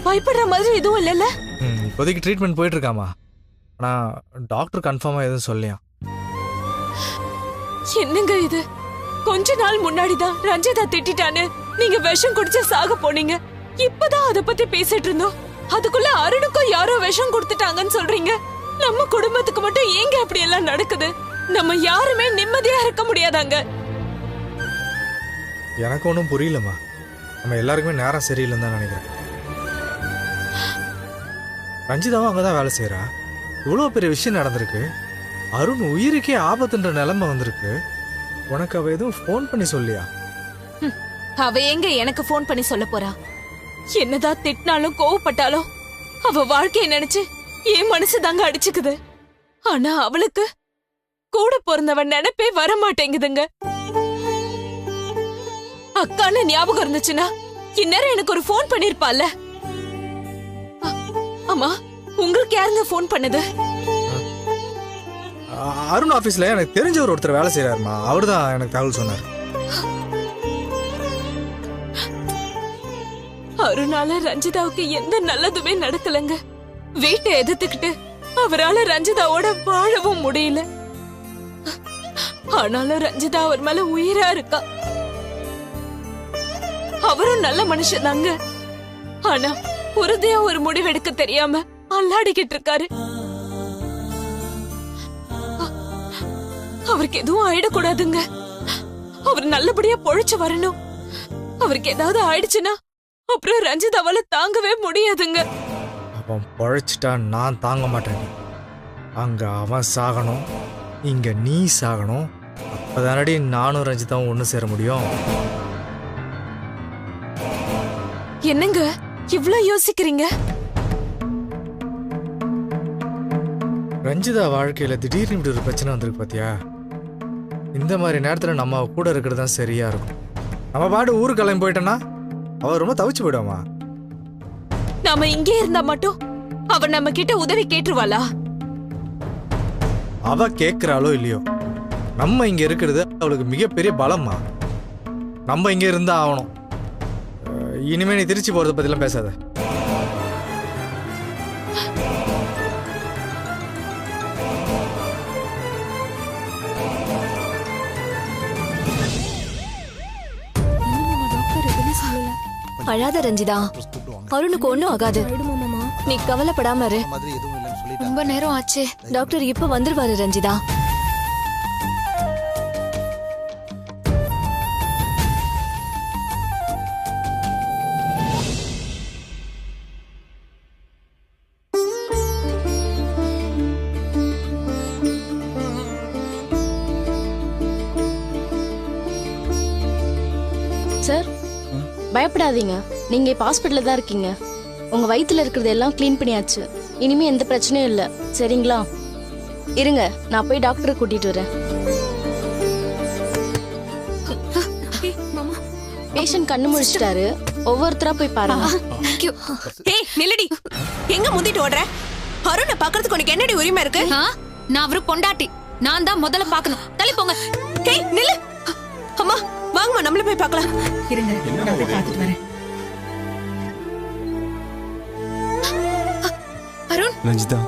பயப்படுற மாதிரி எதுவும் இல்லைல்ல? இப்போதைக்கு ட்ரீட்மெண்ட் போயிட்டு இருக்காமா. ஆனா டாக்டர் கன்ஃபார்மா எதுவும் சொல்லியா? என்னங்க இது? கொஞ்ச நாள் முன்னாடிதான் ரஞ்சிதா திட்டான்னு நீங்க விஷம் குடிச்சு சாக போனீங்க. இப்பதான் அத பத்தி பேசிட்டு இருந்தோம். அதுக்குள்ள அருணுக்கும் யாரோ விஷம் கொடுத்துட்டாங்கன்னு சொல்றீங்க. நம்ம குடும்பத்துக்கு மட்டும் ஏங்க அப்படி எல்லாம் நடக்குது? நம்ம யாருமே நிம்மதியா இருக்க முடியாதாங்க. எனக்கு ஒன்றும் புரியலம்மா. நம்ம எல்லாருக்குமே நேரம் சரியில்லைன்னு தான் நினைக்கிறேன். ரஞ்சிதாவும் அங்கதான் வேலை செய்யறா. இவ்வளவு பெரிய விஷயம் நடந்திருக்கு. அருண் உயிருக்கே ஆபத்துன்ற நிலைமை வந்திருக்கு. உனக்கு அவ எதுவும் போன் பண்ணி சொல்லியா? அவ எங்க எனக்கு போன் பண்ணி சொல்ல போறா? என்னதான் திட்டினாலும் கோவப்பட்டாலும் அவ வாழ்க்கைய நினைச்சு என் மனசு தாங்க அடிச்சுக்குது. ஆனா அவளுக்கு கூட பிறந்தவன் நினைப்பே வர மாட்டேங்குதுங்க. அக்கான்னு ஞாபகம் இருந்துச்சுன்னா இந்நேரம் எனக்கு ஒரு போன் பண்ணிருப்பால. அம்மா, உங்களுக்கு யாருங்க போன் பண்ணது? அருண் ஆபீஸ்ல எனக்கு தெரிஞ்சவர் ஒருத்தர் வேலை செய்யறாருமா. அவர்தான் எனக்கு தகவல் சொன்னார். அருணால ரஞ்சிதாவுக்கு எந்த நல்லதுமே நடக்கலங்க. வீட்டை எதிர்த்துக்கிட்டு அவரால ரஞ்சிதாவோட வாழவும் முடியல. ஆனாலும் ரஞ்சிதா அவர் மேல உயிரா இருக்கா. அவரும் நல்ல மனுஷன் தாங்க. ஆனா உறுதியா ஒரு முடிவெடுக்க தெரியாம அல்லாடிக்கிட்டு இருக்காரு. அவருக்கு எதுவும் ஆயிடக்கூடாதுங்க. அவர் நல்லபடியா பொழைச்சு வரணும். அவருக்கு ஏதாவது ஆயிடுச்சுன்னா அப்புறம் ரஞ்சிதாவால தாங்கவே முடியாதுங்க. அவன் பொழைச்சிட்டா நான் தாங்க மாட்டேன். அங்க அவன் சாகணும், இங்க நீ சாகணும். அப்பதானடி நானும் ரஞ்சிதாவும் ஒண்ணு சேர முடியும். என்னங்க இவ்ளோ யோசிக்கிறீங்க? ரஞ்சிதா வாழ்க்கையில திடீர்னு இப்படி ஒரு பிரச்சனை வந்திருக்கு பாத்தியா? இந்த மாதிரி நேரத்துல நம்ம அவ கூட இருக்கிறது தான் சரியா இருக்கும். நம்ம பாட்டு ஊருக்கு கிளம்பி போயிட்டோன்னா அவ ரொம்ப தவிச்சு போயிடுவாமா. நாம இங்கே இருந்தா மட்டும் அவ நம்ம கிட்ட உதவி கேட்டுருவாளா? அவ கேட்கிறாளோ இல்லையோ, நம்ம இங்க இருக்கிறது அவளுக்கு மிகப்பெரிய பலம்மா. நம்ம இங்க இருந்தா ஆகணும். இனிமே நீ திருச்சி போறத பத்திலாம் பேசாத. அழாத ரஞ்சிதா, அருணுக்கு ஒண்ணும் ஆகாது. நீ கவலைப்படாம இரு. ரொம்ப நேரம் ஆச்சு. டாக்டர் இப்ப வந்துருவாரு ரஞ்சிதா. சார், பயப்படாதீங்க. நீங்க இப்ப ஹாஸ்பிட்டல்ல தான் இருக்கீங்க. உங்க வயித்துல இருக்கிறது எல்லாம் கிளீன் பண்ணியாச்சு. இனிமே எந்த பிரச்சனையும் இல்ல. சரிங்களா? இருங்க, நான் போய் டாக்டரை கூட்டிட்டு வரேன். பேஷண்ட் கண்ணு முழிச்சிட்டாரு. ஒவ்வொருத்தரா போய் பாருங்க. ஏய் நில்லடி. எங்க முந்திட்டு ஓடுற? அருணை பாக்குறதுக்கு உனக்கு என்னடி உரிமை இருக்கு? நான் அவரு பொண்டாட்டி. நான் தான் முதல்ல பாக்கணும். தள்ளி போங்க. ஏய் நில்லு. அம்மா வாங்கம்மா, நம்மள போய் பார்க்கலாம். இருங்க, நான் போய் பார்த்துட்டு வரேன். அருண், ரஞ்சிதா